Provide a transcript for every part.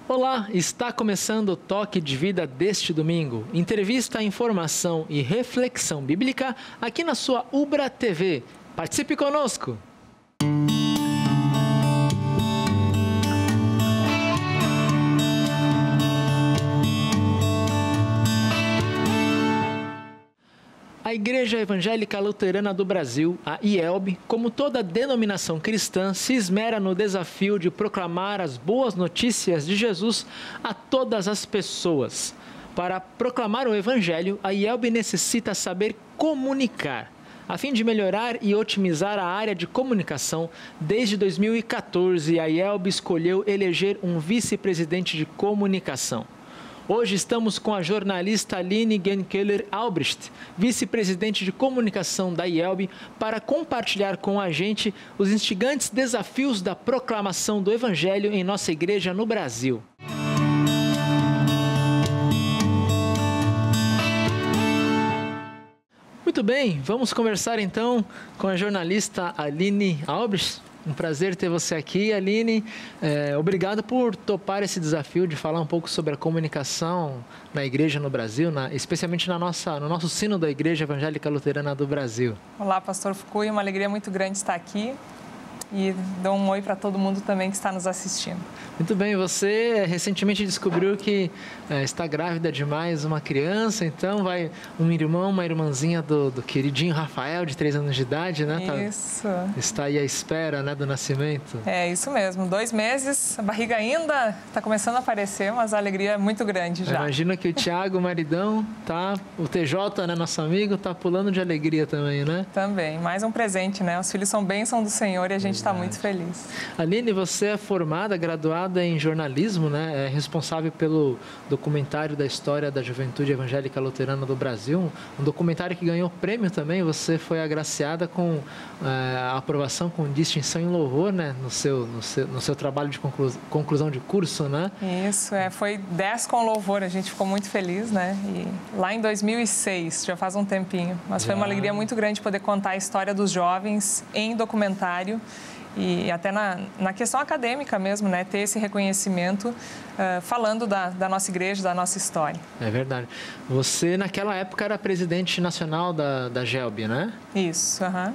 Olá, está começando o Toque de Vida deste domingo. Entrevista, informação e reflexão bíblica aqui na sua Ubra TV. Participe conosco! A Igreja Evangélica Luterana do Brasil, a IELB, como toda denominação cristã, se esmera no desafio de proclamar as boas notícias de Jesus a todas as pessoas. Para proclamar o Evangelho, a IELB necessita saber comunicar. A fim de melhorar e otimizar a área de comunicação, desde 2014, a IELB escolheu eleger um vice-presidente de comunicação. Hoje estamos com a jornalista Aline Genkeller Albrecht, vice-presidente de comunicação da IELB, para compartilhar com a gente os instigantes desafios da proclamação do Evangelho em nossa igreja no Brasil. Muito bem, vamos conversar então com a jornalista Aline Albrecht. Um prazer ter você aqui, Aline. Obrigado por topar esse desafio de falar um pouco sobre a comunicação na igreja no Brasil, especialmente no nosso sino da Igreja Evangélica Luterana do Brasil. Olá, pastor Fukui, uma alegria muito grande estar aqui e dou um oi para todo mundo também que está nos assistindo. Muito bem, você recentemente descobriu que está grávida de mais uma criança, então vai um irmão, uma irmãzinha do queridinho Rafael, de 3 anos de idade, né? Isso. Está aí à espera, né, do nascimento. É, isso mesmo, 2 meses, a barriga ainda está começando a aparecer, mas a alegria é muito grande já. Imagina que o Tiago, o maridão, o TJ, né, nosso amigo, está pulando de alegria também, né? Também, mais um presente, né? Os filhos são bênção do Senhor e a gente está muito feliz. Aline, você é formada, graduada em jornalismo, né? É responsável pelo documentário da história da Juventude Evangélica Luterana do Brasil, um documentário que ganhou prêmio também. Você foi agraciada com a aprovação com distinção em louvor, né? No seu trabalho de conclusão de curso, né? Isso, foi 10 com louvor, a gente ficou muito feliz, né? E lá em 2006, já faz um tempinho, mas foi uma alegria muito grande poder contar a história dos jovens em documentário. E até na questão acadêmica mesmo, né? Ter esse reconhecimento falando da nossa igreja, da nossa história. É verdade. Você, naquela época, era presidente nacional da GELB, né? Isso, aham.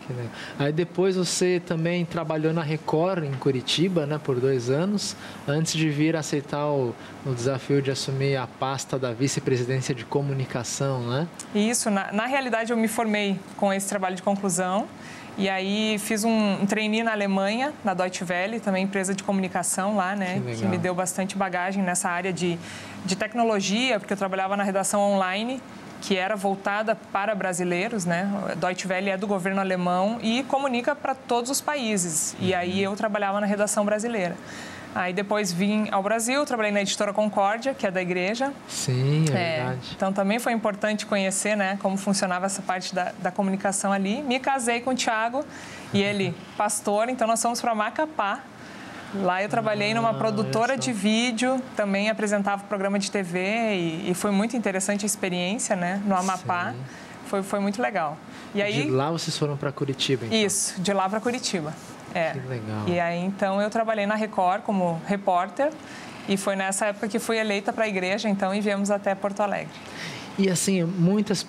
Aí depois você também trabalhou na Record, em Curitiba, né? Por 2 anos, antes de vir aceitar o desafio de assumir a pasta da vice-presidência de comunicação, né? Isso. Na realidade, eu me formei com esse trabalho de conclusão. E aí fiz um trainee na Alemanha, na Deutsche Welle, também empresa de comunicação lá, né? Que me deu bastante bagagem nessa área de tecnologia, porque eu trabalhava na redação online, que era voltada para brasileiros, né? A Deutsche Welle é do governo alemão e comunica para todos os países. E aí eu trabalhava na redação brasileira. Aí depois vim ao Brasil, trabalhei na editora Concórdia, que é da igreja. Sim, é verdade. Então também foi importante conhecer, né, como funcionava essa parte da comunicação ali. Me casei com o Thiago e ele pastor, então nós fomos para Macapá. Lá eu trabalhei numa produtora de vídeo, também apresentava programa de TV e foi muito interessante a experiência, né, no Amapá. Foi muito legal. E aí, de lá vocês foram para Curitiba, então? Isso, de lá para Curitiba. Que legal. E aí, então, eu trabalhei na Record como repórter e foi nessa época que fui eleita para a igreja, então, e viemos até Porto Alegre. E assim, muitas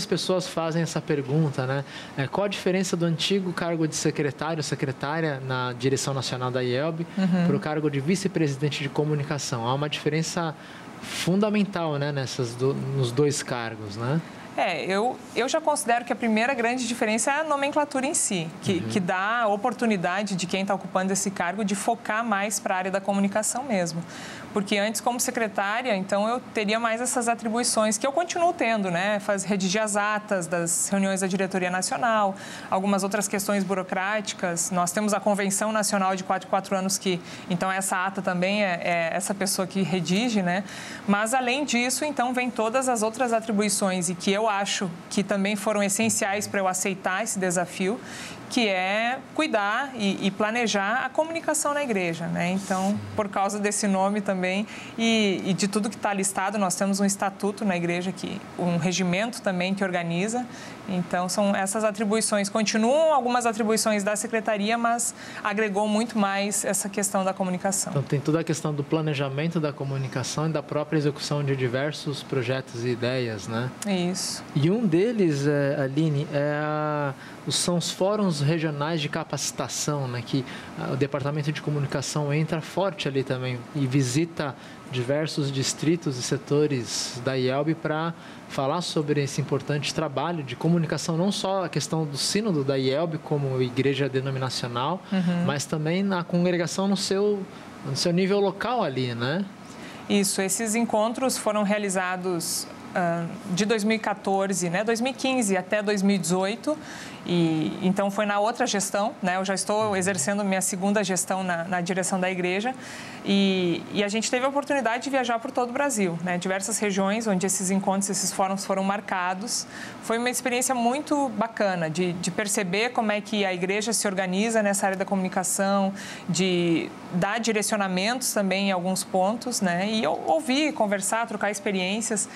pessoas fazem essa pergunta, né? Qual a diferença do antigo cargo de secretário, secretária na direção nacional da IELB para o cargo de vice-presidente de comunicação? Há uma diferença fundamental, né, nos 2 cargos, né? Eu já considero que a primeira grande diferença é a nomenclatura em si, que dá a oportunidade de quem está ocupando esse cargo de focar mais para a área da comunicação mesmo. Porque antes, como secretária, então eu teria mais essas atribuições que eu continuo tendo, né? Redigir as atas das reuniões da diretoria nacional, algumas outras questões burocráticas. Nós temos a Convenção Nacional de 4 em 4 anos, então essa ata também é essa pessoa que redige, né? Mas, além disso, então, vem todas as outras atribuições e que eu acho que também foram essenciais para eu aceitar esse desafio, que é cuidar e planejar a comunicação na igreja, né? Então, por causa desse nome também e de tudo que está listado, nós temos um estatuto na igreja, um regimento também que organiza. Então, são essas atribuições. Continuam algumas atribuições da secretaria, mas agregou muito mais essa questão da comunicação. Então, tem toda a questão do planejamento da comunicação e da própria execução de diversos projetos e ideias, né? Isso. E um deles, Aline, são os fóruns regionais de capacitação, né? Que o Departamento de Comunicação entra forte ali também e visita diversos distritos e setores da IELB para falar sobre esse importante trabalho de comunicação, não só a questão do sínodo da IELB como igreja denominacional, mas também na congregação no seu nível local ali, né? Isso, esses encontros foram realizados de 2014, né, 2015 até 2018, e então foi na outra gestão, né, eu já estou exercendo minha segunda gestão na direção da igreja, e a gente teve a oportunidade de viajar por todo o Brasil, né, diversas regiões onde esses encontros, esses fóruns foram marcados. Foi uma experiência muito bacana de perceber como é que a igreja se organiza nessa área da comunicação, de dar direcionamentos também em alguns pontos, né, e ouvir, conversar, trocar experiências.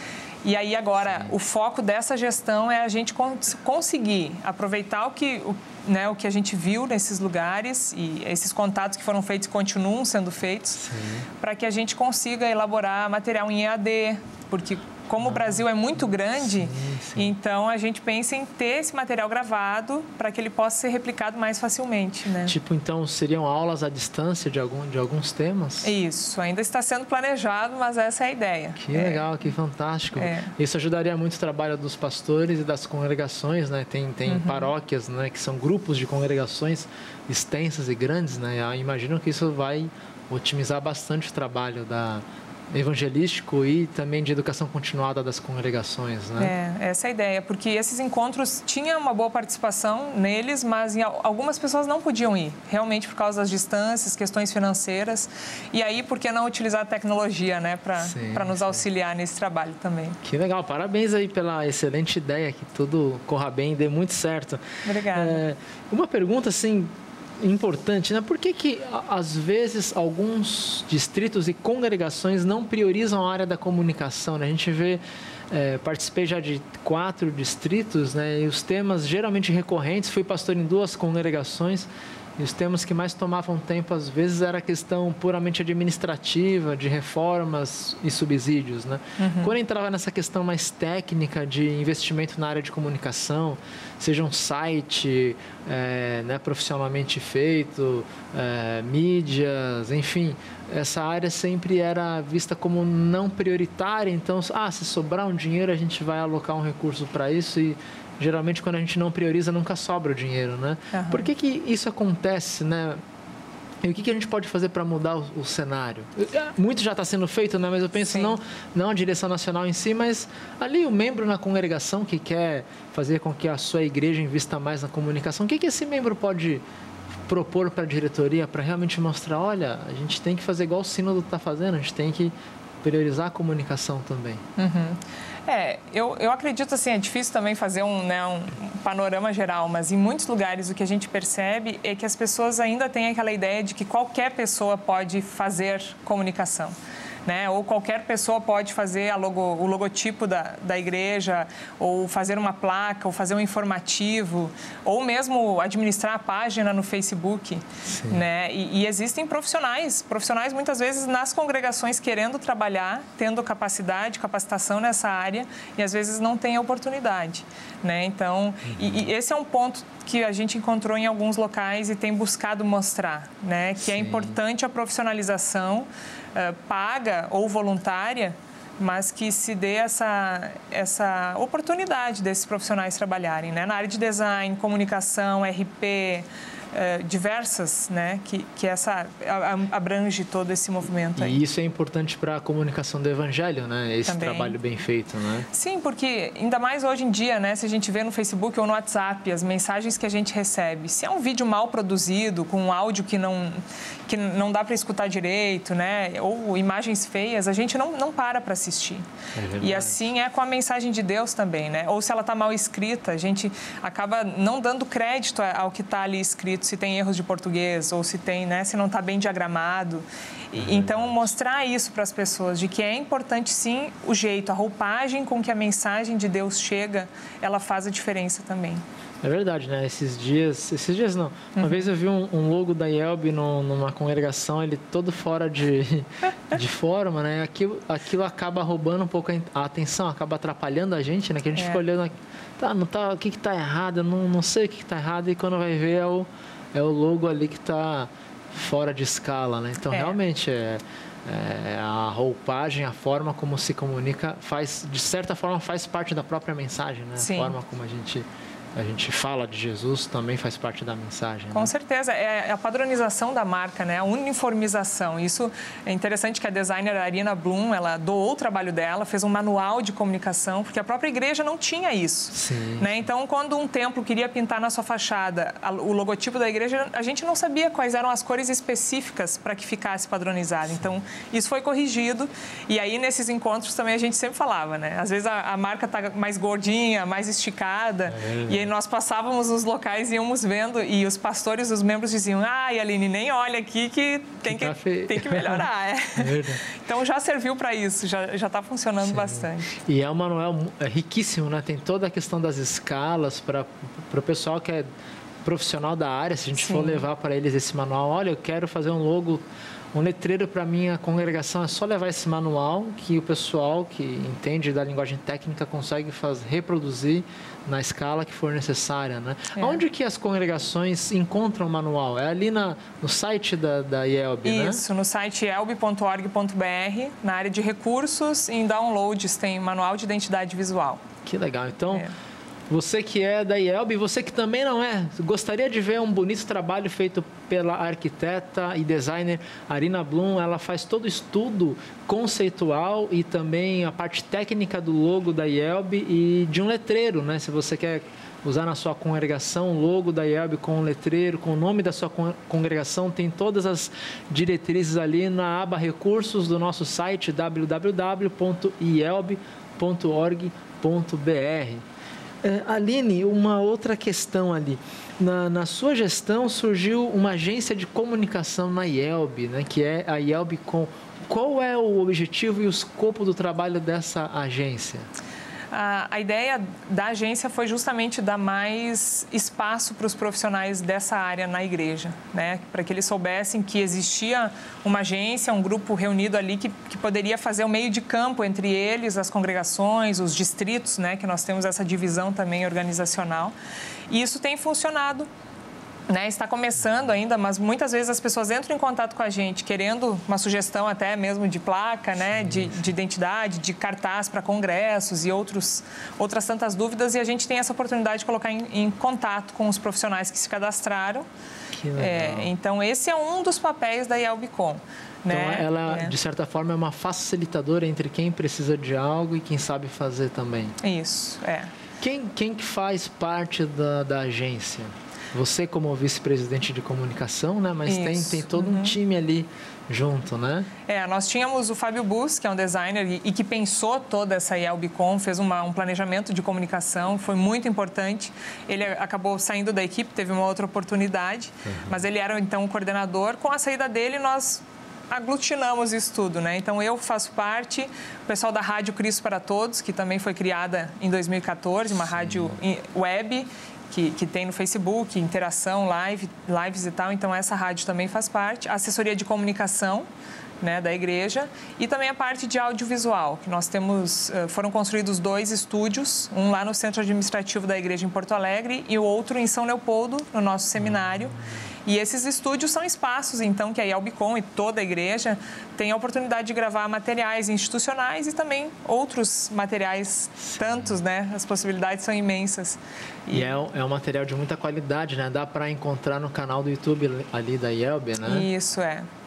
E aí agora, o foco dessa gestão é a gente conseguir aproveitar o que a gente viu nesses lugares e esses contatos que foram feitos e continuam sendo feitos, para que a gente consiga elaborar material em EAD, porque como o Brasil é muito grande, então a gente pensa em ter esse material gravado para que ele possa ser replicado mais facilmente, né? Tipo, então, seriam aulas à distância de alguns temas? Isso, ainda está sendo planejado, mas essa é a ideia. Que legal, que fantástico. Isso ajudaria muito o trabalho dos pastores e das congregações, né? Tem paróquias, né, que são grupos de congregações extensas e grandes, né? Eu imagino que isso vai otimizar bastante o trabalho evangelístico e também de educação continuada das congregações, né? Essa é a ideia, porque esses encontros tinham uma boa participação neles, mas algumas pessoas não podiam ir, realmente por causa das distâncias, questões financeiras, e aí por que não utilizar a tecnologia, né, para nos auxiliar nesse trabalho também. Que legal, parabéns aí pela excelente ideia, que tudo corra bem e dê muito certo. Obrigada. Uma pergunta, assim, importante, né? Por que às vezes alguns distritos e congregações não priorizam a área da comunicação, né? A gente vê, participei já de 4 distritos, né? E os temas geralmente recorrentes, fui pastor em 2 congregações, e os temas que mais tomavam tempo, às vezes, era a questão puramente administrativa, de reformas e subsídios, né? Quando entrava nessa questão mais técnica de investimento na área de comunicação, seja um site né, profissionalmente feito, mídias, enfim, essa área sempre era vista como não prioritária. Então, se sobrar um dinheiro, a gente vai alocar um recurso para isso e geralmente, quando a gente não prioriza, nunca sobra o dinheiro, né? Por que isso acontece, né? E o que a gente pode fazer para mudar o cenário? Muito já está sendo feito, né? Mas eu penso não a direção nacional em si, mas ali o membro na congregação que quer fazer com que a sua igreja invista mais na comunicação. O que esse membro pode propor para a diretoria para realmente mostrar, olha, a gente tem que fazer igual o sínodo está fazendo, a gente tem que priorizar a comunicação também. Eu acredito assim, é difícil também fazer um panorama geral, mas em muitos lugares o que a gente percebe é que as pessoas ainda têm aquela ideia de que qualquer pessoa pode fazer comunicação, né? Ou qualquer pessoa pode fazer o logotipo da igreja, ou fazer uma placa, ou fazer um informativo, ou mesmo administrar a página no Facebook, né? E existem profissionais muitas vezes nas congregações querendo trabalhar, tendo capacitação nessa área, e às vezes não tem a oportunidade, né? Então, e esse é um ponto que a gente encontrou em alguns locais e tem buscado mostrar, né? Que é importante a profissionalização paga ou voluntária, mas que se dê essa oportunidade desses profissionais trabalharem, né? Na área de design, comunicação, RP, diversas, né? Que essa abrange todo esse movimento aí. E isso é importante para a comunicação do evangelho, né? Esse trabalho bem feito, né? Sim, porque ainda mais hoje em dia, né? Se a gente vê no Facebook ou no WhatsApp as mensagens que a gente recebe, se é um vídeo mal produzido, com um áudio que que não dá para escutar direito, né? Ou imagens feias, a gente não para assistir. E assim é com a mensagem de Deus também, né? Ou se ela está mal escrita, a gente acaba não dando crédito ao que está ali escrito, se tem erros de português ou se tem, né? Se não está bem diagramado. Então, mostrar isso para as pessoas, de que é importante sim o jeito, a roupagem com que a mensagem de Deus chega, ela faz a diferença também. É verdade, né? Esses dias não. Uma vez eu vi um logo da IELB numa congregação, ele todo fora de forma, né? Aquilo acaba roubando um pouco a atenção, acaba atrapalhando a gente, né? Que a gente fica olhando, o que está errado, eu não sei o que está errado, e quando vai ver é o logo ali que está fora de escala, né? Então, realmente, a roupagem, a forma como se comunica, de certa forma, faz parte da própria mensagem, né? Sim. A forma como a gente fala de Jesus também faz parte da mensagem. Com certeza. É a padronização da marca, né? A uniformização. Isso é interessante que a designer Arina Bloom, ela doou o trabalho dela, fez um manual de comunicação, porque a própria igreja não tinha isso. Sim. Né? Então, quando um templo queria pintar na sua fachada o logotipo da igreja, a gente não sabia quais eram as cores específicas para que ficasse padronizado. Então, isso foi corrigido. E aí, nesses encontros também a gente sempre falava, né? Às vezes a marca está mais gordinha, mais esticada. E aí nós passávamos nos locais e íamos vendo, e os pastores, os membros diziam: ai, Aline, nem olha aqui que tem que melhorar. É verdade. Então já serviu para isso, já está funcionando bastante. E é um manual riquíssimo, né? Tem toda a questão das escalas para o pessoal que é profissional da área. Se a gente for levar para eles esse manual, olha, eu quero fazer um logo, um letreiro para a minha congregação, é só levar esse manual que o pessoal que entende da linguagem técnica consegue reproduzir na escala que for necessária, né? Onde que as congregações encontram o manual? É ali no site da IELB, né? Isso, no site ielb.org.br, na área de recursos, em downloads tem manual de identidade visual. Que legal. Então, você que é da IELB, você que também não é, gostaria de ver um bonito trabalho feito pela arquiteta e designer Arina Bloom. Ela faz todo o estudo conceitual e também a parte técnica do logo da IELB e de um letreiro, né? Se você quer usar na sua congregação o logo da IELB com um letreiro, com o nome da sua congregação, tem todas as diretrizes ali na aba recursos do nosso site www.ielb.org.br. Aline, uma outra questão ali. Na sua gestão surgiu uma agência de comunicação na IELB, né, que é a IELBcom. Qual é o objetivo e o escopo do trabalho dessa agência? A ideia da agência foi justamente dar mais espaço para os profissionais dessa área na igreja, né? Para que eles soubessem que existia uma agência, um grupo reunido ali que poderia fazer o meio de campo entre eles, as congregações, os distritos, né? Que nós temos essa divisão também organizacional. E isso tem funcionado. Né, está começando ainda, mas muitas vezes as pessoas entram em contato com a gente querendo uma sugestão até mesmo de placa, né, de identidade, de cartaz para congressos e outras tantas dúvidas, e a gente tem essa oportunidade de colocar em contato com os profissionais que se cadastraram. Que legal. Então, esse é um dos papéis da IELBcom. Então, né? ela, de certa forma, é uma facilitadora entre quem precisa de algo e quem sabe fazer também. Isso, Quem que faz parte da agência? Você como vice-presidente de comunicação, né? Mas tem todo um time ali junto, né? Nós tínhamos o Fábio Bus, que é um designer e que pensou toda essa IELBcom, fez um planejamento de comunicação, foi muito importante. Ele acabou saindo da equipe, teve uma outra oportunidade, mas ele era então o coordenador. Com a saída dele, nós aglutinamos isso tudo, né? Então, eu faço parte, o pessoal da Rádio Cristo para Todos, que também foi criada em 2014, uma rádio web, que tem no Facebook, interação, lives e tal. Então, essa rádio também faz parte. A assessoria de comunicação, né, da igreja, e também a parte de audiovisual, que nós temos, foram construídos 2 estúdios, um lá no Centro Administrativo da Igreja em Porto Alegre e o outro em São Leopoldo, no nosso seminário. E esses estúdios são espaços, então, que a IELBcom e toda a igreja tem a oportunidade de gravar materiais institucionais e também outros materiais, tantos, né? As possibilidades são imensas. E é um material de muita qualidade, né? Dá para encontrar no canal do YouTube ali da IELB, né? Isso,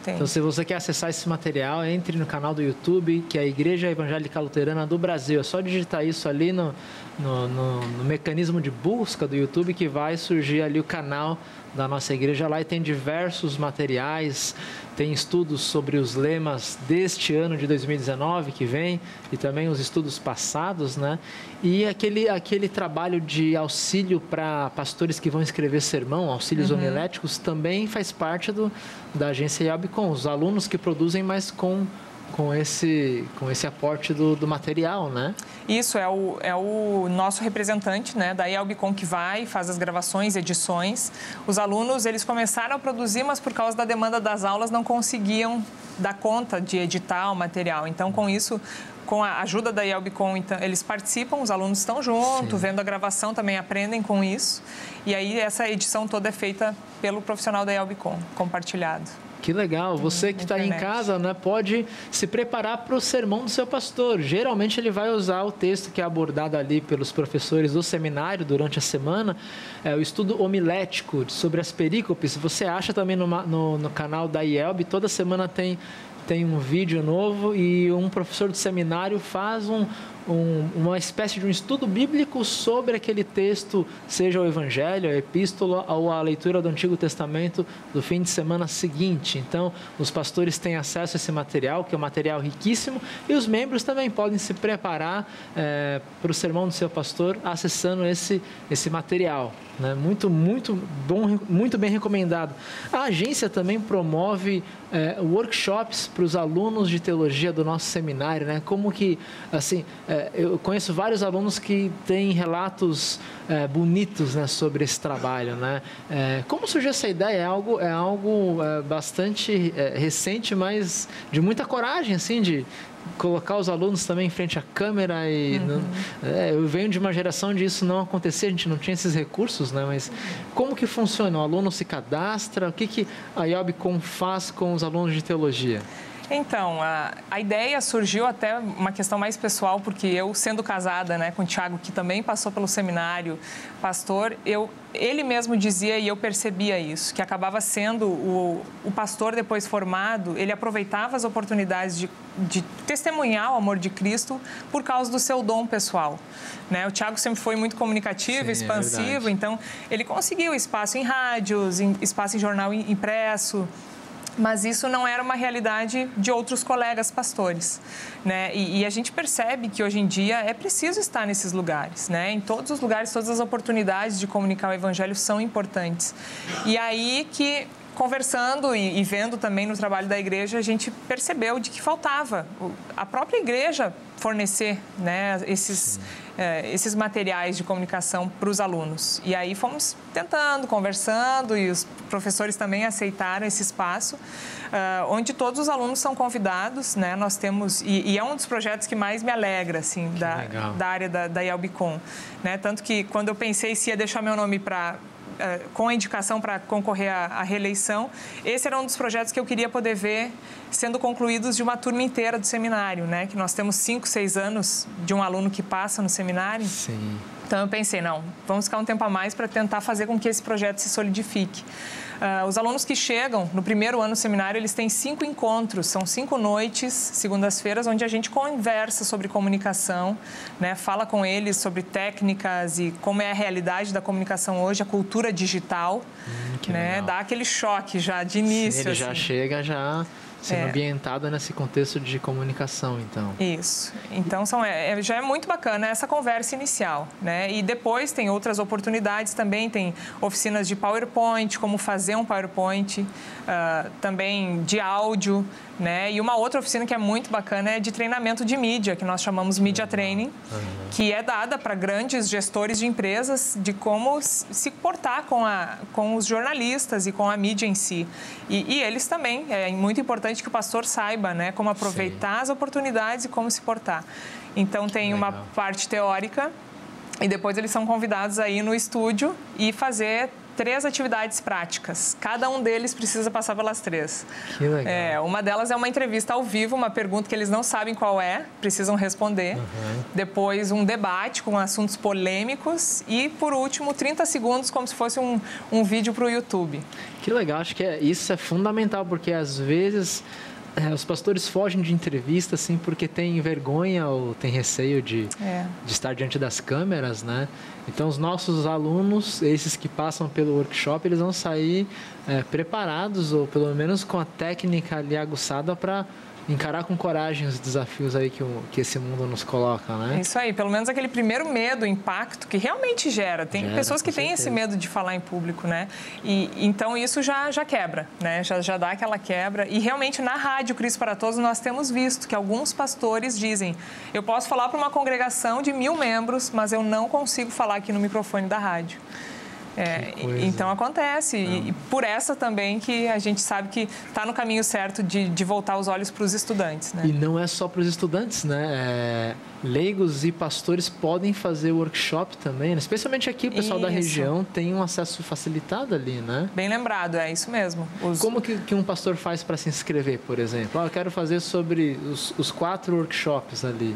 Tem. Então, se você quer acessar esse material, entre no canal do YouTube, que é a Igreja Evangélica Luterana do Brasil. É só digitar isso ali no mecanismo de busca do YouTube, que vai surgir ali o canal da nossa igreja lá, e tem diversos materiais, tem estudos sobre os lemas deste ano de 2019 que vem, e também os estudos passados, né? E aquele trabalho de auxílio para pastores que vão escrever sermão, auxílios homiléticos, também faz parte da agência IELB.com, os alunos que produzem, mas com esse aporte do material, né? Isso, é o nosso representante, né, da IELB.com, que faz as gravações, edições. Os alunos, eles começaram a produzir, mas por causa da demanda das aulas não conseguiam dar conta de editar o material. Então, com isso, com a ajuda da IELB.com, então, eles participam, os alunos estão junto, vendo a gravação, também aprendem com isso. E aí, essa edição toda é feita pelo profissional da IELB.com, compartilhado. Que legal, você que está aí em casa, né, pode se preparar para o sermão do seu pastor. Geralmente ele vai usar o texto que é abordado ali pelos professores do seminário durante a semana, o estudo homilético sobre as perícopes. Você acha também no canal da IELB, toda semana tem um vídeo novo, e um professor do seminário faz uma espécie de um estudo bíblico sobre aquele texto, seja o Evangelho, a Epístola ou a leitura do Antigo Testamento do fim de semana seguinte. Então, os pastores têm acesso a esse material, que é um material riquíssimo, e os membros também podem se preparar para o sermão do seu pastor acessando esse material, né? Muito, muito bom, muito bem recomendado. A agência também promove workshops para os alunos de teologia do nosso seminário, né? Como que, assim, eu conheço vários alunos que têm relatos bonitos, né, sobre esse trabalho, né? Como surgiu essa ideia? É algo bastante recente, mas de muita coragem, assim, de colocar os alunos também em frente à câmera. E eu venho de uma geração de isso não acontecer, a gente não tinha esses recursos, né? Mas como que funciona? O aluno se cadastra? O que a IELB.com faz com os alunos de teologia? Então, a ideia surgiu até uma questão mais pessoal, porque eu, sendo casada, né, com o Thiago, que também passou pelo seminário, pastor, ele mesmo dizia, e eu percebia isso, que acabava sendo o pastor depois formado, ele aproveitava as oportunidades de testemunhar o amor de Cristo por causa do seu dom pessoal, né? O Thiago sempre foi muito comunicativo, expansivo, então ele conseguiu espaço em rádios, espaço em jornal impresso, mas isso não era uma realidade de outros colegas pastores, né? E a gente percebe que hoje em dia é preciso estar nesses lugares, né? Em todos os lugares, todas as oportunidades de comunicar o evangelho são importantes. E aí que, conversando e vendo também no trabalho da igreja, a gente percebeu de que faltava a própria igreja fornecer, né, esses materiais de comunicação para os alunos. E aí fomos tentando, conversando, e os professores também aceitaram esse espaço, onde todos os alunos são convidados, né? Nós temos, e é um dos projetos que mais me alegra, assim, da área da IELB.com, né? Tanto que quando eu pensei se ia deixar meu nome com a indicação para concorrer à reeleição, esse era um dos projetos que eu queria poder ver sendo concluídos de uma turma inteira do seminário, né? Que nós temos 5, 6 anos de um aluno que passa no seminário. Sim. Então, eu pensei, não, vamos ficar um tempo a mais para tentar fazer com que esse projeto se solidifique. Os alunos que chegam no primeiro ano do seminário, eles têm 5 encontros, são 5 noites, segundas-feiras, onde a gente conversa sobre comunicação, né? Fala com eles sobre técnicas e como é a realidade da comunicação hoje, a cultura digital, né? Dá aquele choque já de início. Sim, ele já chega sendo ambientado nesse contexto de comunicação, então. Isso. Então, já é muito bacana essa conversa inicial, né? E depois tem outras oportunidades também, tem oficinas de PowerPoint, como fazer um PowerPoint, também de áudio, né? E uma outra oficina que é muito bacana é de treinamento de mídia, que nós chamamos Media Training, que é dada para grandes gestores de empresas de como se portar com os jornalistas e com a mídia em si. E eles também, é muito importante que o pastor saiba, né, como aproveitar as oportunidades e como se portar. Então, tem uma parte teórica e depois eles são convidados aí no estúdio e fazer 3 atividades práticas. Cada um deles precisa passar pelas 3. Que legal. Uma delas é uma entrevista ao vivo, uma pergunta que eles não sabem qual é, precisam responder. Depois, um debate com assuntos polêmicos. E, por último, 30 segundos, como se fosse um vídeo para o YouTube. Que legal, acho que isso é fundamental, porque às vezes os pastores fogem de entrevista, assim, porque tem vergonha ou tem receio de estar diante das câmeras, né? Então, os nossos alunos, esses que passam pelo workshop, eles vão sair preparados, ou pelo menos com a técnica ali aguçada para encarar com coragem os desafios aí que esse mundo nos coloca, né? Isso aí, pelo menos aquele primeiro medo, impacto que realmente gera. Tem pessoas que têm esse medo de falar em público, né? E então isso já quebra, né? Já dá aquela quebra. E realmente na Rádio Cristo para Todos nós temos visto que alguns pastores dizem: eu posso falar para uma congregação de 1000 membros, mas eu não consigo falar aqui no microfone da rádio. Então acontece, e por essa também que a gente sabe que está no caminho certo de voltar os olhos para os estudantes, né? E não é só para os estudantes, né? Leigos e pastores podem fazer workshop também, né? Especialmente aqui o pessoal da região tem um acesso facilitado ali, né? Bem lembrado, é isso mesmo. Como que um pastor faz para se inscrever, por exemplo? Eu quero fazer sobre os 4 workshops ali.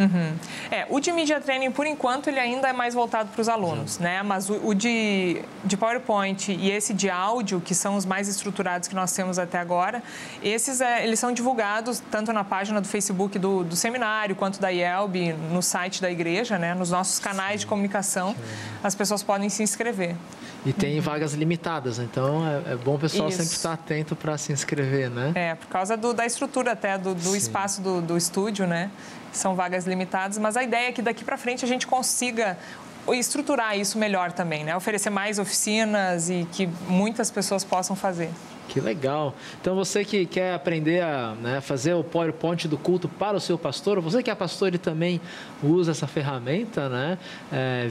O de Media Training, por enquanto, ele ainda é mais voltado para os alunos, né? Mas o de PowerPoint e esse de áudio, que são os mais estruturados que nós temos até agora, esses eles são divulgados tanto na página do Facebook do seminário, quanto da IELB, no site da igreja, né? Nos nossos canais de comunicação, as pessoas podem se inscrever. E tem vagas limitadas, então é bom o pessoal sempre estar atento para se inscrever, né? Por causa da estrutura até, do espaço do estúdio, né? São vagas limitadas, mas a ideia é que daqui para frente a gente consiga estruturar isso melhor também, né? Oferecer mais oficinas e que muitas pessoas possam fazer. Que legal. Então, você que quer aprender a fazer o PowerPoint do culto para o seu pastor, ou você que é pastor e também usa essa ferramenta, né?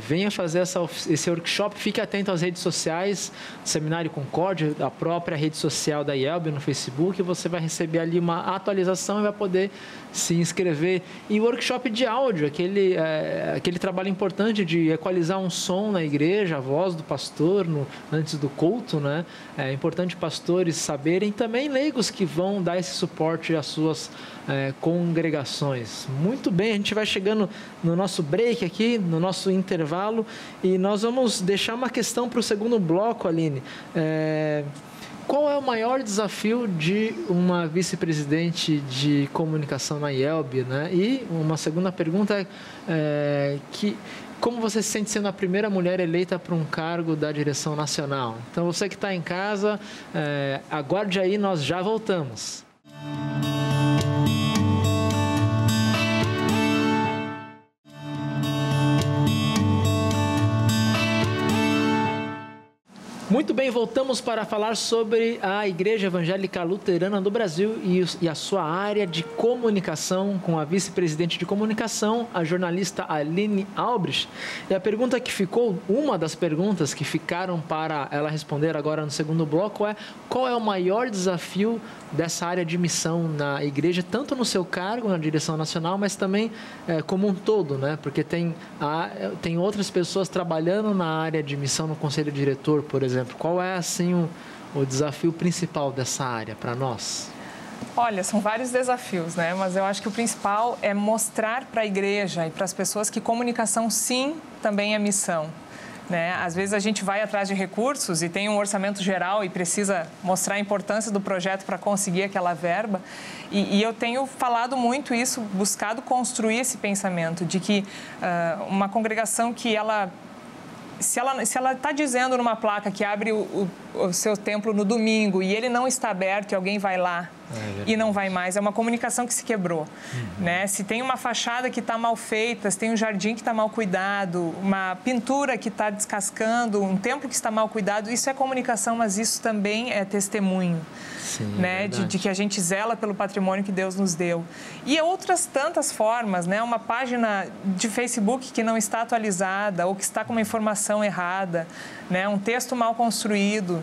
Venha fazer esse workshop. Fique atento às redes sociais, Seminário Concórdia, a própria rede social da IELB no Facebook. Você vai receber ali uma atualização e vai poder se inscrever. E o workshop de áudio, aquele trabalho importante de equalizar um som na igreja, a voz do pastor antes do culto, né? É importante pastores saberem, também leigos que vão dar esse suporte às suas congregações. Muito bem, a gente vai chegando no nosso break aqui, no nosso intervalo, e nós vamos deixar uma questão para o segundo bloco, Aline. Qual é o maior desafio de uma vice-presidente de comunicação na IELB, né? E uma segunda pergunta como você se sente sendo a primeira mulher eleita para um cargo da direção nacional? Então, você que está em casa, aguarde aí, nós já voltamos. Muito bem, voltamos para falar sobre a Igreja Evangélica Luterana do Brasil e a sua área de comunicação, com a vice-presidente de comunicação, a jornalista Aline Albrecht. E a pergunta que ficou, uma das perguntas que ficaram para ela responder agora no segundo bloco é: qual é o maior desafio dessa área de missão na igreja, tanto no seu cargo na direção nacional, mas também como um todo, né? Porque tem outras pessoas trabalhando na área de missão no conselho diretor, por exemplo. Qual é, assim, o desafio principal dessa área para nós? Olha, são vários desafios, né? Mas eu acho que o principal é mostrar para a igreja e para as pessoas que comunicação, sim, também é missão. Né? Às vezes a gente vai atrás de recursos e tem um orçamento geral e precisa mostrar a importância do projeto para conseguir aquela verba. E eu tenho falado muito isso, buscado construir esse pensamento de que uma congregação que se ela está dizendo numa placa que abre o seu templo no domingo e ele não está aberto e alguém vai lá e não vai mais, é uma comunicação que se quebrou. Né? Se tem uma fachada que está mal feita, se tem um jardim que está mal cuidado, uma pintura que está descascando, um templo que está mal cuidado, isso é comunicação, mas isso também é testemunho. Sim, né? De que a gente zela pelo patrimônio que Deus nos deu. E outras tantas formas, né? Uma página de Facebook que não está atualizada ou que está com uma informação errada, né? Um texto mal construído.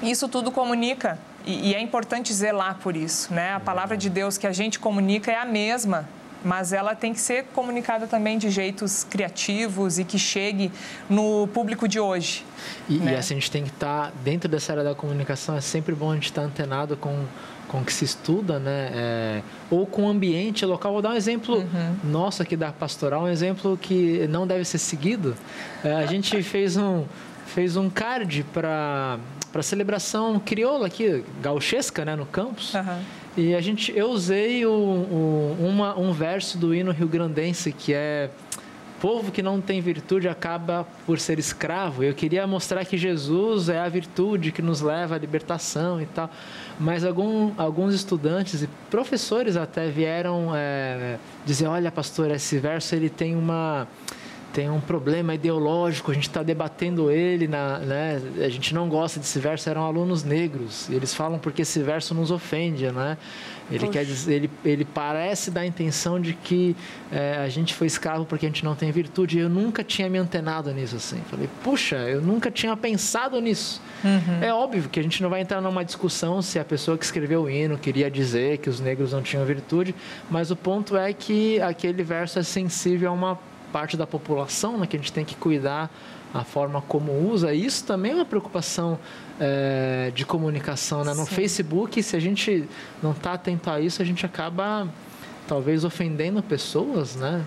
Isso tudo comunica e é importante zelar por isso, né? A palavra de Deus que a gente comunica é a mesma mas ela tem que ser comunicada também de jeitos criativos e que chegue no público de hoje. E assim, a gente tem que estar dentro dessa área da comunicação, é sempre bom a gente estar antenado com o que se estuda, né? Ou com o ambiente local. Vou dar um exemplo nosso aqui da Pastoral, um exemplo que não deve ser seguido. A gente fez um card para a celebração crioula aqui, gauchesca, né, no campus. E eu usei um verso do hino rio-grandense, que é: povo que não tem virtude acaba por ser escravo. Eu queria mostrar que Jesus é a virtude que nos leva à libertação e tal. Mas alguns estudantes e professores até vieram dizer: olha, pastor, esse verso ele tem um problema ideológico, a gente está debatendo ele, né? A gente não gosta desse verso. Eram alunos negros, e eles falam porque esse verso nos ofende, né? Ele quer dizer, ele parece dar a intenção de que a gente foi escravo porque a gente não tem virtude. Eu nunca tinha me antenado nisso, assim. Falei, puxa, eu nunca tinha pensado nisso. É óbvio que a gente não vai entrar numa discussão se a pessoa que escreveu o hino queria dizer que os negros não tinham virtude, mas o ponto é que aquele verso é sensível a uma parte da população, né, que a gente tem que cuidar a forma como usa. E isso também é uma preocupação de comunicação, né? No Facebook, se a gente não está atento a isso, a gente acaba talvez ofendendo pessoas, né?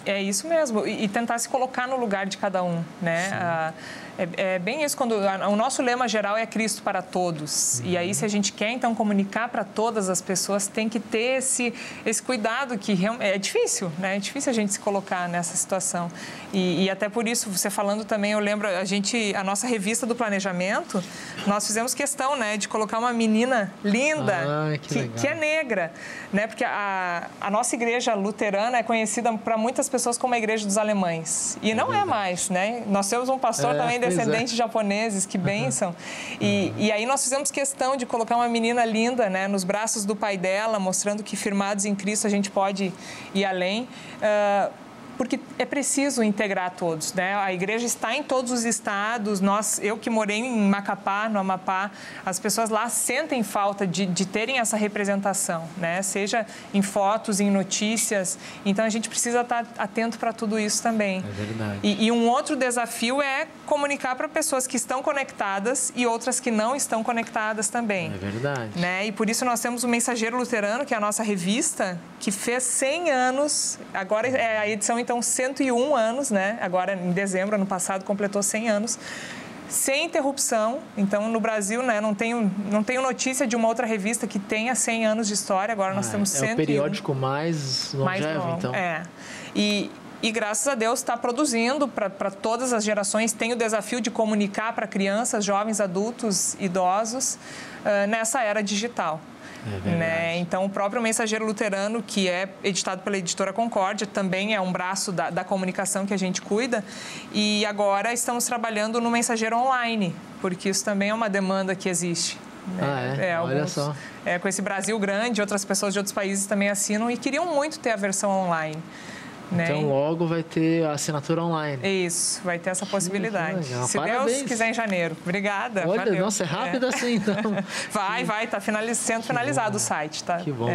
É isso mesmo, e tentar se colocar no lugar de cada um, né? É bem isso, quando o nosso lema geral é Cristo para todos. E aí, se a gente quer, então, comunicar para todas as pessoas, tem que ter esse cuidado, que é difícil, né? É difícil a gente se colocar nessa situação. E até por isso, você falando também, eu lembro, a nossa revista do planejamento, nós fizemos questão, né, de colocar uma menina linda, que é negra, né? Porque a nossa igreja luterana é conhecida para muitas pessoas como a igreja dos alemães. E não é mais, né? Nós temos um pastor também descendentes de japoneses, que bênção. E aí nós fizemos questão de colocar uma menina linda, né, nos braços do pai dela, mostrando que firmados em Cristo a gente pode ir além. Porque é preciso integrar todos, né? A igreja está em todos os estados. Eu que morei em Macapá, no Amapá, as pessoas lá sentem falta de terem essa representação, né? Seja em fotos, em notícias. Então, a gente precisa estar atento para tudo isso também. É verdade. E um outro desafio é comunicar para pessoas que estão conectadas e outras que não estão conectadas também. É verdade. Né? E por isso nós temos o Mensageiro Luterano, que é a nossa revista, que fez 100 anos, agora é a edição, então, 101 anos, né? Agora, em dezembro, ano passado, completou 100 anos, sem interrupção. Então, no Brasil, né, não tenho notícia de uma outra revista que tenha 100 anos de história. Agora nós temos 101. É o periódico mais longevo, então. E graças a Deus está produzindo para todas as gerações. Tem o desafio de comunicar para crianças, jovens, adultos, idosos, nessa era digital. Né? Então, o próprio Mensageiro Luterano, que é editado pela Editora Concórdia, também é um braço da comunicação que a gente cuida. E agora estamos trabalhando no Mensageiro Online, porque isso também é uma demanda que existe. Né? Olha só. Com esse Brasil grande, outras pessoas de outros países também assinam e queriam muito ter a versão online. Então, né? logo vai ter a assinatura online. Isso, vai ter essa possibilidade. Se Parabéns. Deus quiser, em janeiro. Obrigada. Olha, valeu. Nossa, é rápido assim, então. Vai, está sendo finalizado o site, tá? Que bom,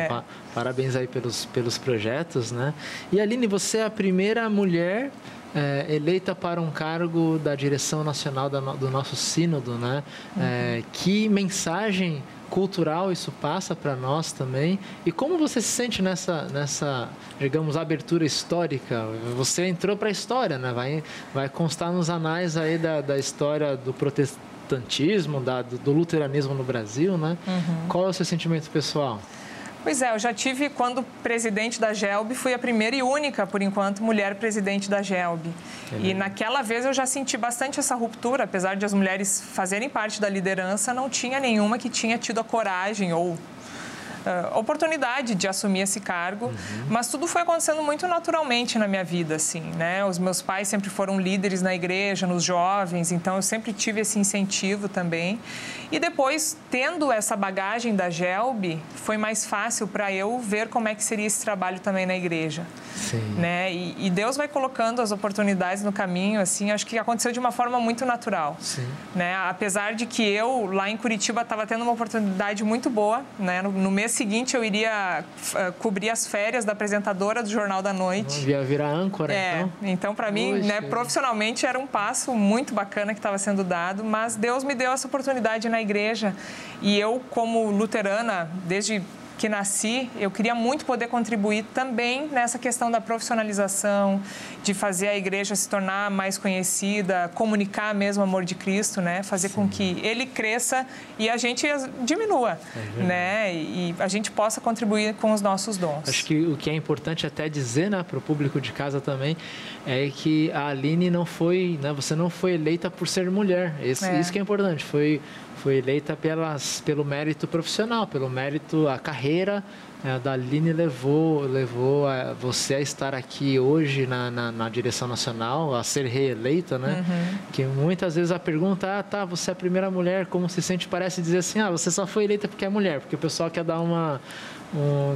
parabéns aí pelos projetos, né? E Aline, você é a primeira mulher eleita para um cargo da direção nacional do nosso sínodo, né? Que mensagem cultural isso passa para nós também. E como você se sente nessa, digamos, abertura histórica? Você entrou para a história, né? Vai constar nos anais aí da história do protestantismo, do luteranismo no Brasil, né? Qual é o seu sentimento pessoal? Pois é, eu já tive, quando presidente da GELB, fui a primeira e única, por enquanto, mulher presidente da GELB. E naquela vez eu já senti bastante essa ruptura, apesar de as mulheres fazerem parte da liderança, não tinha nenhuma que tinha tido a coragem ou oportunidade de assumir esse cargo, mas tudo foi acontecendo muito naturalmente na minha vida, assim, né? Os meus pais sempre foram líderes na igreja, nos jovens, então eu sempre tive esse incentivo também. E depois, tendo essa bagagem da GELB, foi mais fácil para eu ver como é que seria esse trabalho também na igreja. Sim. Né? E Deus vai colocando as oportunidades no caminho, assim, acho que aconteceu de uma forma muito natural. Sim. Né? Apesar de que eu, lá em Curitiba, estava tendo uma oportunidade muito boa, né? No mês mês seguinte eu iria cobrir as férias da apresentadora do Jornal da Noite. Ia virar âncora, então? Então, para mim, né, profissionalmente era um passo muito bacana que estava sendo dado, mas Deus me deu essa oportunidade na igreja. E eu, como luterana, desde que nasci, eu queria muito poder contribuir também nessa questão da profissionalização, de fazer a igreja se tornar mais conhecida, comunicar mesmo o amor de Cristo, né? Fazer com que ele cresça e a gente diminua, né? E a gente possa contribuir com os nossos dons. Acho que o que é importante até dizer, né, para o público de casa também, é que a Aline não foi, né, você não foi eleita por ser mulher. Isso que é importante, foi eleita pelo mérito profissional, pelo mérito, a carreira da Aline levou você a estar aqui hoje na direção nacional, a ser reeleita, né? Que muitas vezes a pergunta, você é a primeira mulher, como se sente? Parece dizer assim, você só foi eleita porque é mulher, porque o pessoal quer dar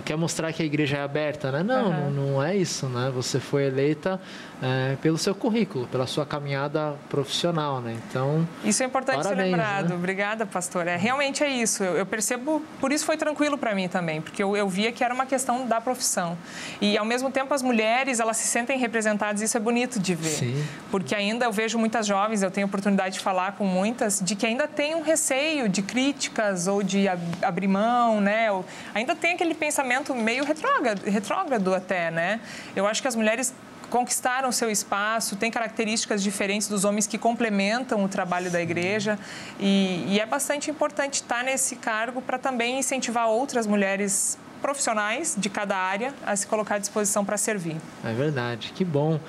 quer mostrar que a igreja é aberta, né? Não é isso, né? Você foi eleita pelo seu currículo, pela sua caminhada profissional, né? Então, isso é importante ser lembrado. Né? Obrigada, pastor. Realmente é isso. Eu percebo, por isso foi tranquilo para mim também, porque eu via que era uma questão da profissão. E, ao mesmo tempo, as mulheres, elas se sentem representadas, isso é bonito de ver. Sim. Porque ainda eu vejo muitas jovens, eu tenho oportunidade de falar com muitas, de que ainda tem um receio de críticas ou de abrir mão, né? Ou ainda tem aquele pensamento meio retrógrado até, né? Eu acho que as mulheres conquistaram seu espaço, têm características diferentes dos homens que complementam o trabalho da igreja e é bastante importante estar nesse cargo para também incentivar outras mulheres profissionais de cada área a se colocar à disposição para servir. É verdade, que bom.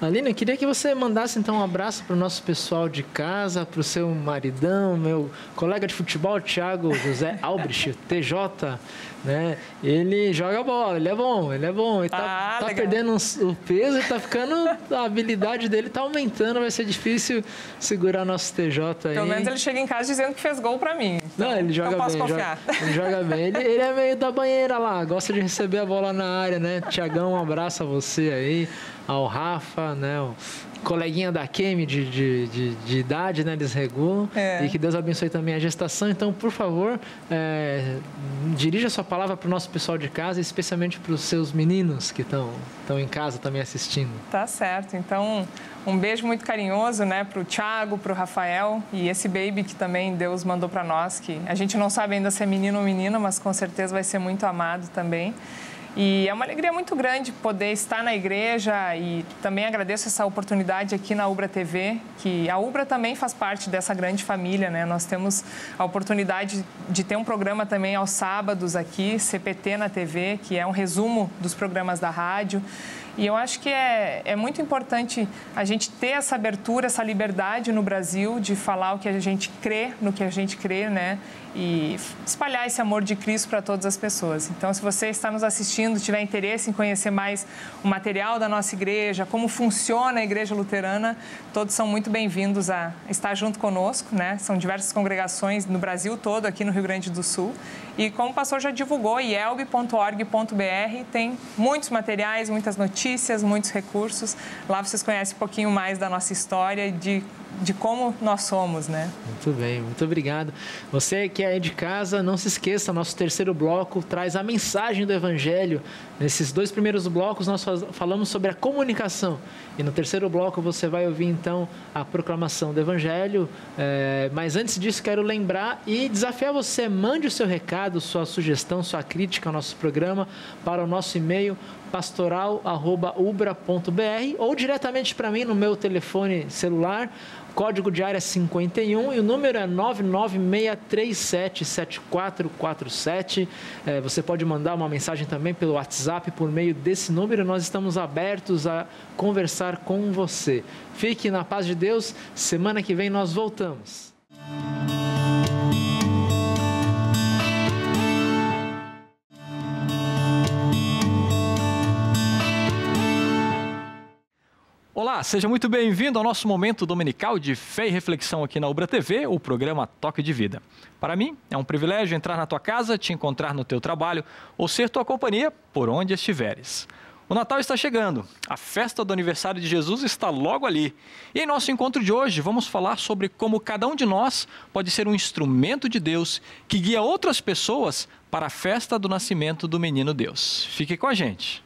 Aline, eu queria que você mandasse então um abraço para o nosso pessoal de casa, para o seu maridão, meu colega de futebol, Thiago José Albrecht, TJ, né? Ele joga bola, ele é bom, ele tá perdendo o peso e tá ficando, a habilidade dele tá aumentando, vai ser difícil segurar nosso TJ aí. Pelo menos ele chega em casa dizendo que fez gol para mim. Então, não, ele joga posso bem, confiar. Ele joga bem. Ele é meio da banheira lá, gosta de receber a bola na área, né? Tiagão, um abraço a você aí, ao Rafa, né? O coleguinha da Kemi de idade, né? Eles regulam. E que Deus abençoe também a gestação. Então, por favor, dirija a sua palavra para o nosso pessoal de casa, especialmente para os seus meninos que estão em casa também assistindo. Tá certo. Então, um beijo muito carinhoso, né, para o Thiago, para o Rafael e esse baby que também Deus mandou para nós, que a gente não sabe ainda se é menino ou menina, mas com certeza vai ser muito amado também. E é uma alegria muito grande poder estar na igreja e também agradeço essa oportunidade aqui na Ubra TV, que a Ubra também faz parte dessa grande família, né? Nós temos a oportunidade de ter um programa também aos sábados aqui, CPT na TV, que é um resumo dos programas da rádio. E eu acho que é muito importante a gente ter essa abertura, essa liberdade no Brasil de falar o que a gente crê, no que a gente crê, né? E espalhar esse amor de Cristo para todas as pessoas. Então, se você está nos assistindo, tiver interesse em conhecer mais o material da nossa igreja, como funciona a Igreja Luterana, todos são muito bem-vindos a estar junto conosco, né? São diversas congregações no Brasil todo, aqui no Rio Grande do Sul. E como o pastor já divulgou, ielb.org.br tem muitos materiais, muitas notícias, muitos recursos. Lá vocês conhecem um pouquinho mais da nossa história e de como nós somos, né? Muito bem, muito obrigado. Você que é de casa, não se esqueça, nosso terceiro bloco traz a mensagem do Evangelho. Nesses 2 primeiros blocos nós falamos sobre a comunicação e no terceiro bloco você vai ouvir então a proclamação do Evangelho. Mas antes disso quero lembrar e desafiar você, mande o seu recado, sua sugestão, sua crítica ao nosso programa para o nosso e-mail pastoral@ubra.br ou diretamente para mim no meu telefone celular. O código de área é 51 e o número é 996377447. Você pode mandar uma mensagem também pelo WhatsApp por meio desse número. Nós estamos abertos a conversar com você. Fique na paz de Deus. Semana que vem nós voltamos. Olá, seja muito bem-vindo ao nosso momento dominical de fé e reflexão aqui na Ubra TV, o programa Toque de Vida. Para mim, é um privilégio entrar na tua casa, te encontrar no teu trabalho ou ser tua companhia por onde estiveres. O Natal está chegando, a festa do aniversário de Jesus está logo ali. E em nosso encontro de hoje, vamos falar sobre como cada um de nós pode ser um instrumento de Deus que guia outras pessoas para a festa do nascimento do menino Deus. Fique com a gente.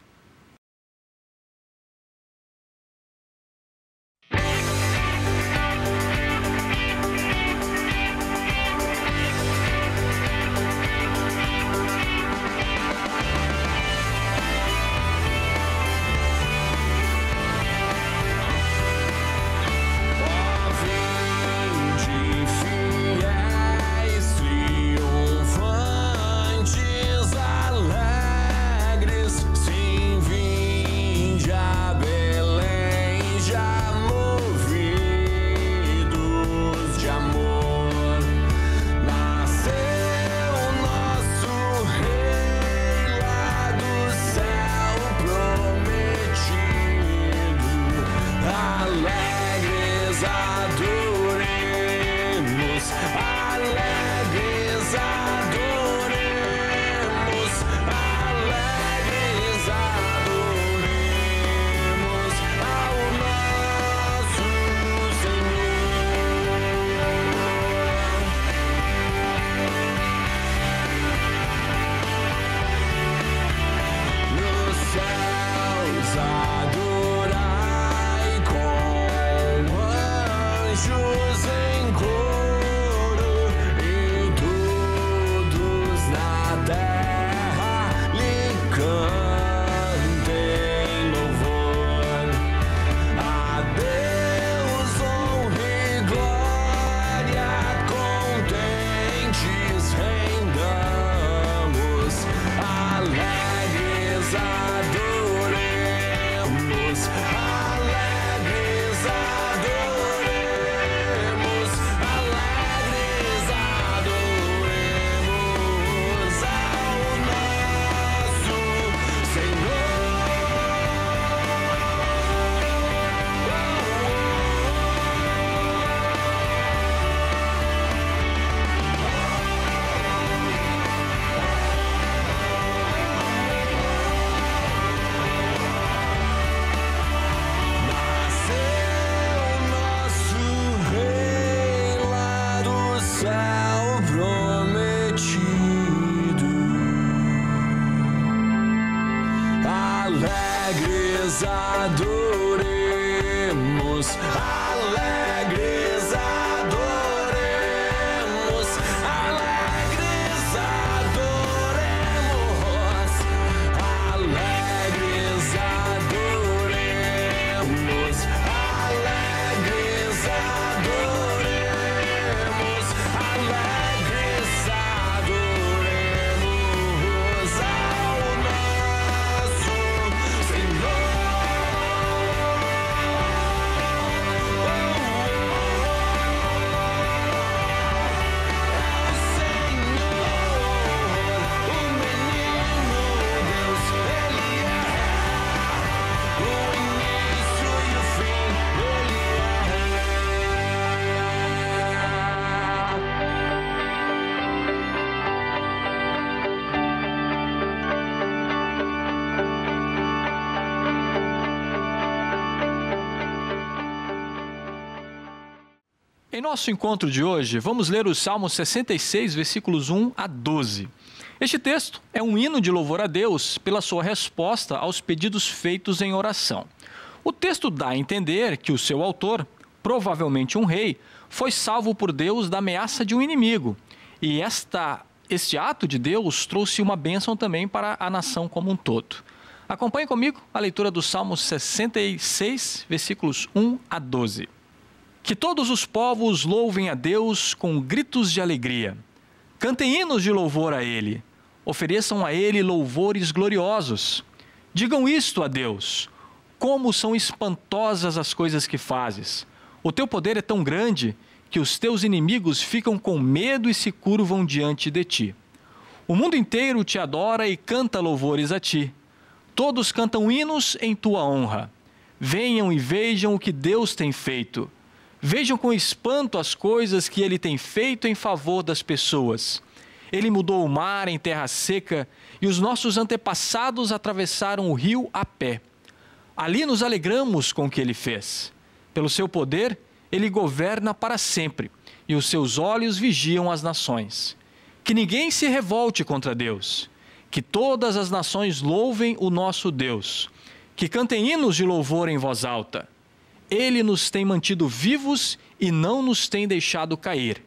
Adoremos, alegres adoremos, alegres adoremos, alegres adoremos, alegres adoremos, alegres adoremos ao nosso Senhor. Em nosso encontro de hoje, vamos ler o Salmo 66, versículos 1 a 12. Este texto é um hino de louvor a Deus pela sua resposta aos pedidos feitos em oração. O texto dá a entender que o seu autor, provavelmente um rei, foi salvo por Deus da ameaça de um inimigo. E este ato de Deus trouxe uma bênção também para a nação como um todo. Acompanhe comigo a leitura do Salmo 66, versículos 1 a 12. Que todos os povos louvem a Deus com gritos de alegria. Cantem hinos de louvor a Ele. Ofereçam a Ele louvores gloriosos. Digam isto a Deus: como são espantosas as coisas que fazes. O teu poder é tão grande que os teus inimigos ficam com medo e se curvam diante de ti. O mundo inteiro te adora e canta louvores a ti. Todos cantam hinos em tua honra. Venham e vejam o que Deus tem feito. Vejam com espanto as coisas que Ele tem feito em favor das pessoas. Ele mudou o mar em terra seca e os nossos antepassados atravessaram o rio a pé. Ali nos alegramos com o que Ele fez. Pelo seu poder, Ele governa para sempre e os seus olhos vigiam as nações. Que ninguém se revolte contra Deus. Que todas as nações louvem o nosso Deus. Que cantem hinos de louvor em voz alta. Ele nos tem mantido vivos e não nos tem deixado cair.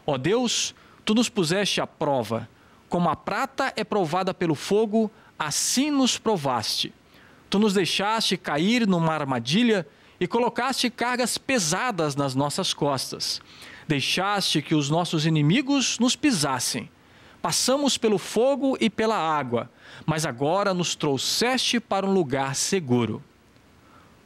Ó Deus, tu nos puseste à prova. Como a prata é provada pelo fogo, assim nos provaste. Tu nos deixaste cair numa armadilha e colocaste cargas pesadas nas nossas costas. Deixaste que os nossos inimigos nos pisassem. Passamos pelo fogo e pela água, mas agora nos trouxeste para um lugar seguro.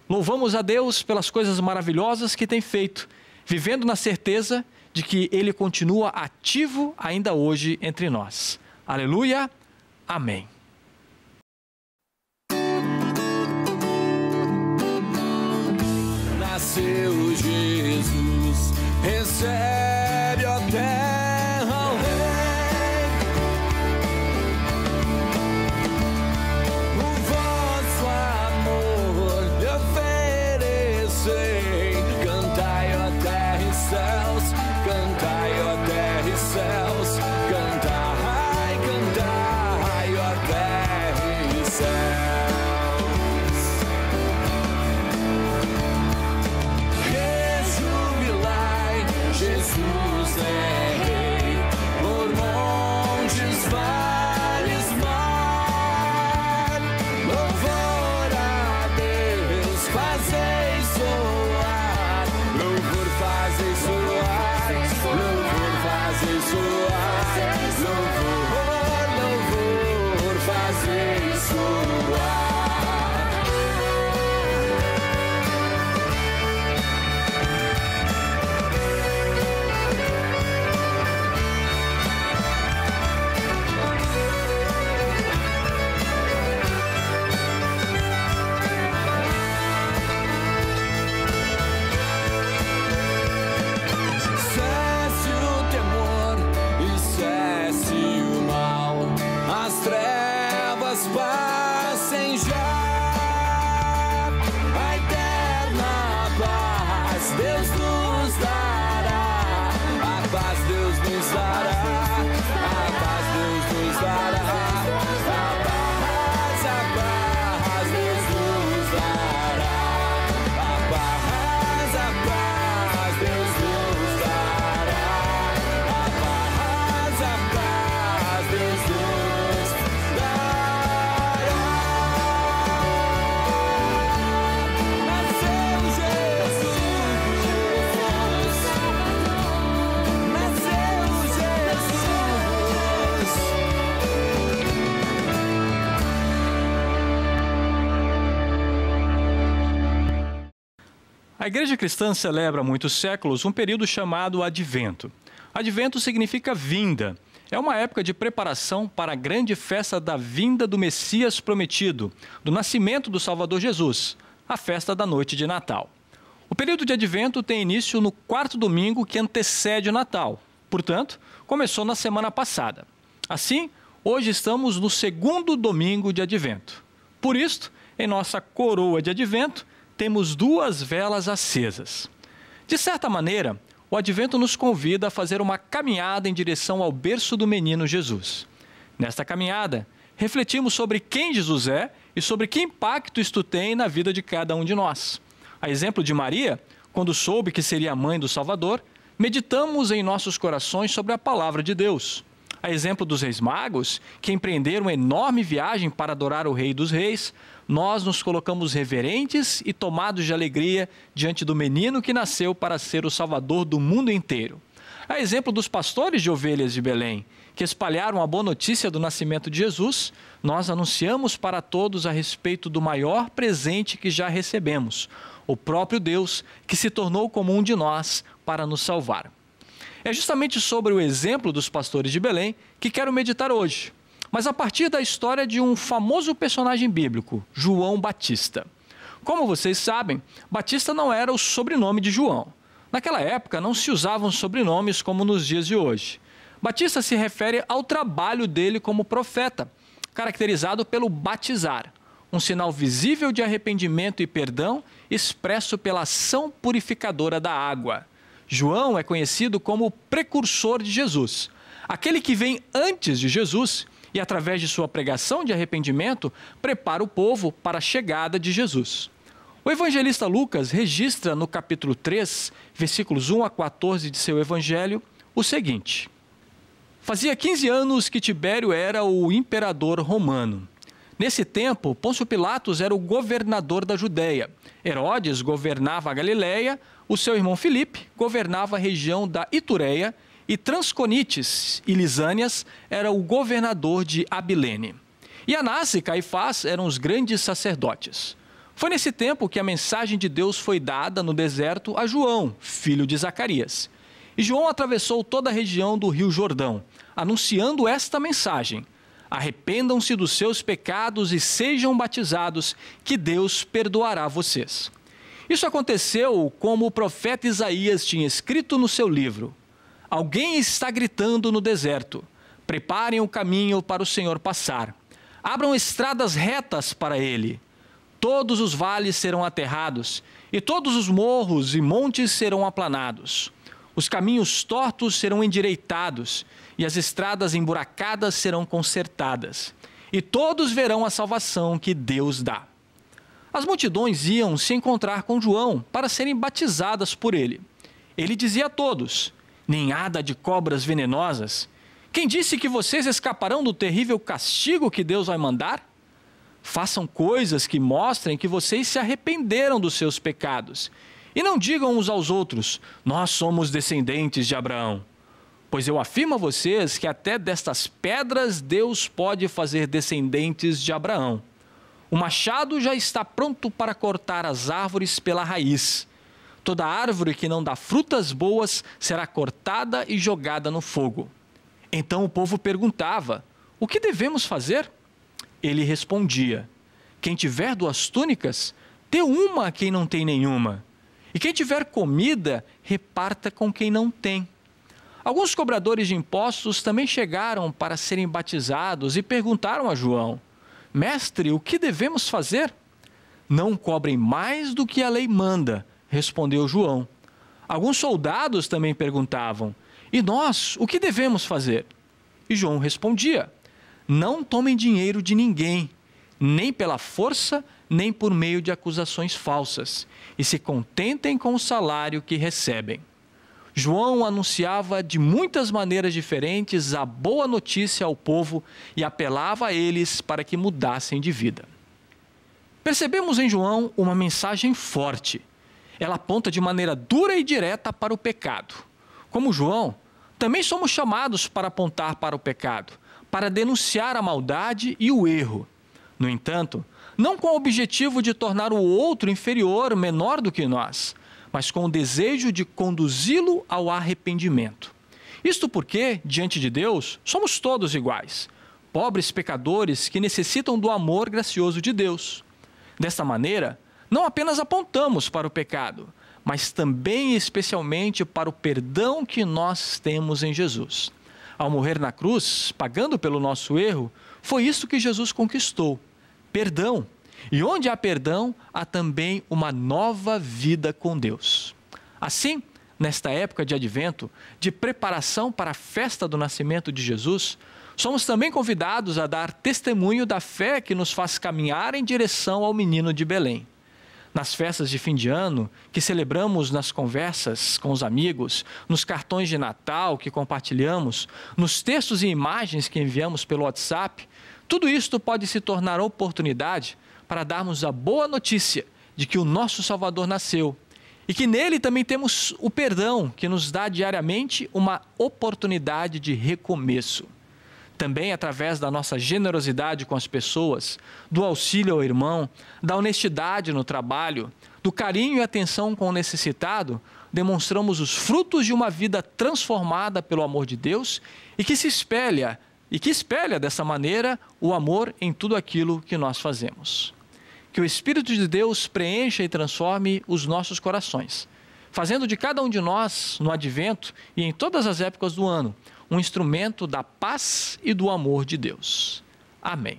Louvamos a Deus pelas coisas maravilhosas que tem feito, vivendo na certeza de que Ele continua ativo ainda hoje entre nós. Aleluia, amém. Nasceu Jesus, recebe, ó terra, o Rei. O vosso amor lhe oferecei. Cantai, ó terra e céus, cantai, ó terra e céus, cantai, cantai, ó terra e céus. Jesus é Rei, por montes, vales, mar. Louvor a Deus, fazei soar. Louvor fazei soar. Louvor fazei soar. Louvor, louvor fazei soar. Passem já, a eterna paz Deus nos dará, a paz Deus nos dará, a paz Deus nos dará, a paz Deus nos dará, a paz Deus nos dará, a paz Deus nos dará. A Igreja Cristã celebra há muitos séculos um período chamado Advento. Advento significa vinda. É uma época de preparação para a grande festa da vinda do Messias prometido, do nascimento do Salvador Jesus, a festa da noite de Natal. O período de Advento tem início no 4º domingo que antecede o Natal. Portanto, começou na semana passada. Assim, hoje estamos no 2º domingo de Advento. Por isto, em nossa coroa de Advento, temos 2 velas acesas. De certa maneira, o Advento nos convida a fazer uma caminhada em direção ao berço do menino Jesus. Nesta caminhada, refletimos sobre quem Jesus é e sobre que impacto isto tem na vida de cada um de nós. A exemplo de Maria, quando soube que seria a mãe do Salvador, meditamos em nossos corações sobre a palavra de Deus. A exemplo dos Reis Magos, que empreenderam uma enorme viagem para adorar o Rei dos Reis, nós nos colocamos reverentes e tomados de alegria diante do menino que nasceu para ser o Salvador do mundo inteiro. A exemplo dos pastores de ovelhas de Belém, que espalharam a boa notícia do nascimento de Jesus, nós anunciamos para todos a respeito do maior presente que já recebemos, o próprio Deus que se tornou como um de nós para nos salvar. É justamente sobre o exemplo dos pastores de Belém que quero meditar hoje, mas a partir da história de um famoso personagem bíblico, João Batista. Como vocês sabem, Batista não era o sobrenome de João. Naquela época não se usavam sobrenomes como nos dias de hoje. Batista se refere ao trabalho dele como profeta, caracterizado pelo batizar, um sinal visível de arrependimento e perdão expresso pela ação purificadora da água. João é conhecido como o precursor de Jesus. aquele que vem antes de Jesus e, através de sua pregação de arrependimento, prepara o povo para a chegada de Jesus. O evangelista Lucas registra no capítulo 3, versículos 1 a 14 de seu evangelho, o seguinte: Fazia 15 anos que Tibério era o imperador romano. Nesse tempo, Pôncio Pilatos era o governador da Judéia. Herodes governava a Galiléia, o seu irmão Filipe governava a região da Itureia e Transconites e Lisânias era o governador de Abilene. E Anás e Caifás eram os grandes sacerdotes. Foi nesse tempo que a mensagem de Deus foi dada no deserto a João, filho de Zacarias. E João atravessou toda a região do Rio Jordão, anunciando esta mensagem: arrependam-se dos seus pecados e sejam batizados, que Deus perdoará vocês. Isso aconteceu como o profeta Isaías tinha escrito no seu livro: alguém está gritando no deserto, preparem o caminho para o Senhor passar, abram estradas retas para ele. Todos os vales serão aterrados, e todos os morros e montes serão aplanados. Os caminhos tortos serão endireitados, e as estradas emburacadas serão consertadas. E todos verão a salvação que Deus dá. As multidões iam se encontrar com João para serem batizadas por ele. Ele dizia a todos: ninhada de cobras venenosas, quem disse que vocês escaparão do terrível castigo que Deus vai mandar? Façam coisas que mostrem que vocês se arrependeram dos seus pecados. E não digam uns aos outros: nós somos descendentes de Abraão. Pois eu afirmo a vocês que até destas pedras Deus pode fazer descendentes de Abraão. O machado já está pronto para cortar as árvores pela raiz. Toda árvore que não dá frutas boas será cortada e jogada no fogo. Então o povo perguntava: o que devemos fazer? Ele respondia: quem tiver 2 túnicas, dê uma a quem não tem nenhuma. E quem tiver comida, reparta com quem não tem. Alguns cobradores de impostos também chegaram para serem batizados e perguntaram a João: mestre, o que devemos fazer? Não cobrem mais do que a lei manda, respondeu João. Alguns soldados também perguntavam: e nós, o que devemos fazer? E João respondia: não tomem dinheiro de ninguém, nem pela força, nem por meio de acusações falsas, e se contentem com o salário que recebem. João anunciava de muitas maneiras diferentes a boa notícia ao povo e apelava a eles para que mudassem de vida. Percebemos em João uma mensagem forte. Ela aponta de maneira dura e direta para o pecado. Como João, também somos chamados para apontar para o pecado, para denunciar a maldade e o erro. No entanto, não com o objetivo de tornar o outro inferior, menor do que nós, mas com o desejo de conduzi-lo ao arrependimento. Isto porque, diante de Deus, somos todos iguais, pobres pecadores que necessitam do amor gracioso de Deus. Desta maneira, não apenas apontamos para o pecado, mas também e especialmente para o perdão que nós temos em Jesus. Ao morrer na cruz, pagando pelo nosso erro, foi isso que Jesus conquistou: perdão. E onde há perdão, há também uma nova vida com Deus. Assim, nesta época de advento, de preparação para a festa do nascimento de Jesus, somos também convidados a dar testemunho da fé que nos faz caminhar em direção ao menino de Belém. Nas festas de fim de ano, que celebramos nas conversas com os amigos, nos cartões de Natal que compartilhamos, nos textos e imagens que enviamos pelo WhatsApp, tudo isto pode se tornar oportunidade para darmos a boa notícia de que o nosso Salvador nasceu e que nele também temos o perdão que nos dá diariamente uma oportunidade de recomeço. Também através da nossa generosidade com as pessoas, do auxílio ao irmão, da honestidade no trabalho, do carinho e atenção com o necessitado, demonstramos os frutos de uma vida transformada pelo amor de Deus e que espelha dessa maneira o amor em tudo aquilo que nós fazemos. Que o Espírito de Deus preencha e transforme os nossos corações, fazendo de cada um de nós, no advento e em todas as épocas do ano, um instrumento da paz e do amor de Deus. Amém.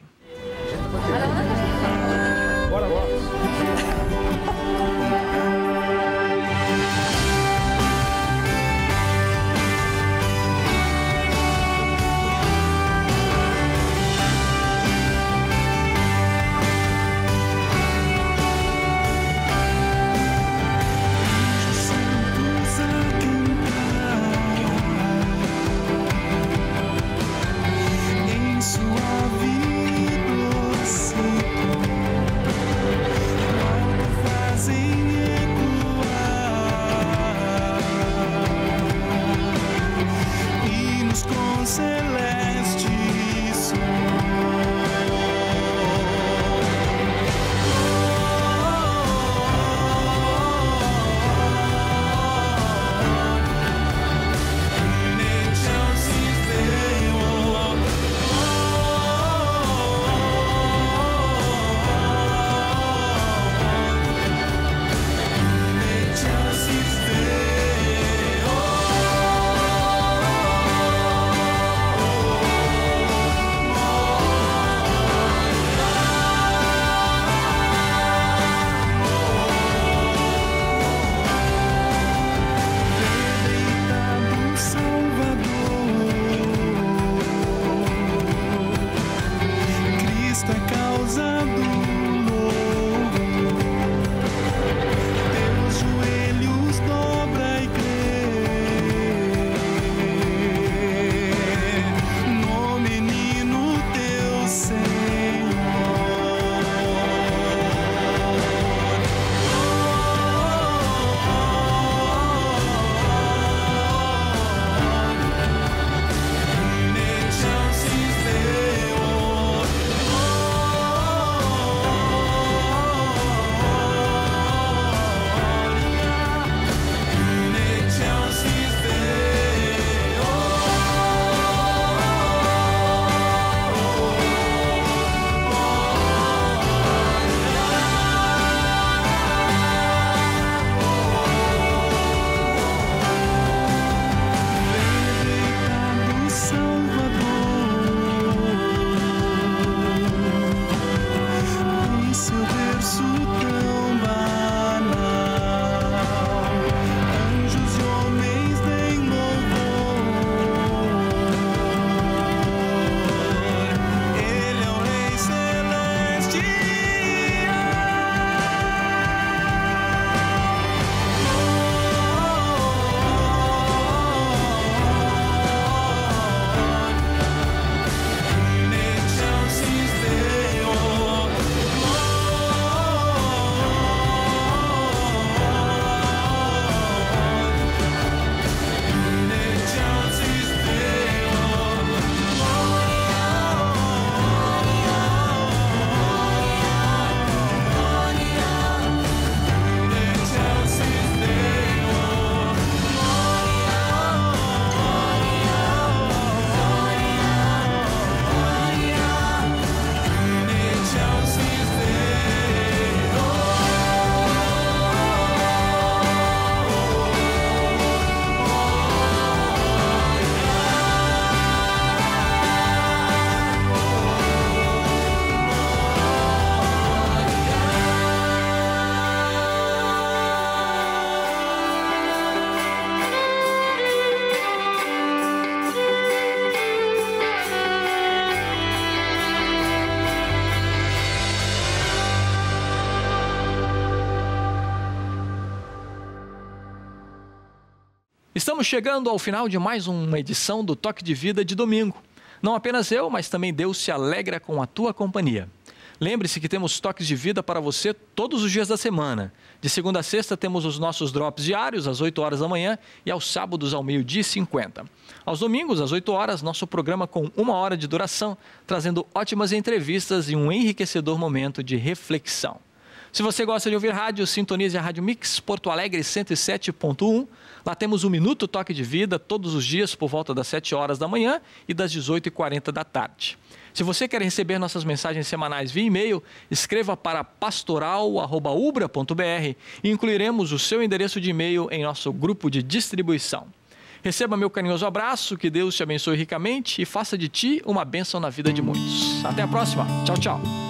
isso tão banal. Anjos e homens deem louvor. Ele é o Rei Celestial. Estamos chegando ao final de mais uma edição do Toque de Vida de domingo. Não apenas eu, mas também Deus se alegra com a tua companhia. Lembre-se que temos toques de vida para você todos os dias da semana. De segunda a sexta temos os nossos drops diários às 8 horas da manhã e aos sábados ao 12h50. Aos domingos, às 8 horas, nosso programa com 1 hora de duração, trazendo ótimas entrevistas e um enriquecedor momento de reflexão. Se você gosta de ouvir rádio, sintonize a Rádio Mix Porto Alegre 107.1. Lá temos um Minuto Toque de Vida todos os dias por volta das 7 horas da manhã e das 18h40 da tarde. Se você quer receber nossas mensagens semanais via e-mail, escreva para pastoral@ubra.br e incluiremos o seu endereço de e-mail em nosso grupo de distribuição. Receba meu carinhoso abraço, que Deus te abençoe ricamente e faça de ti uma bênção na vida de muitos. Até a próxima. Tchau, tchau.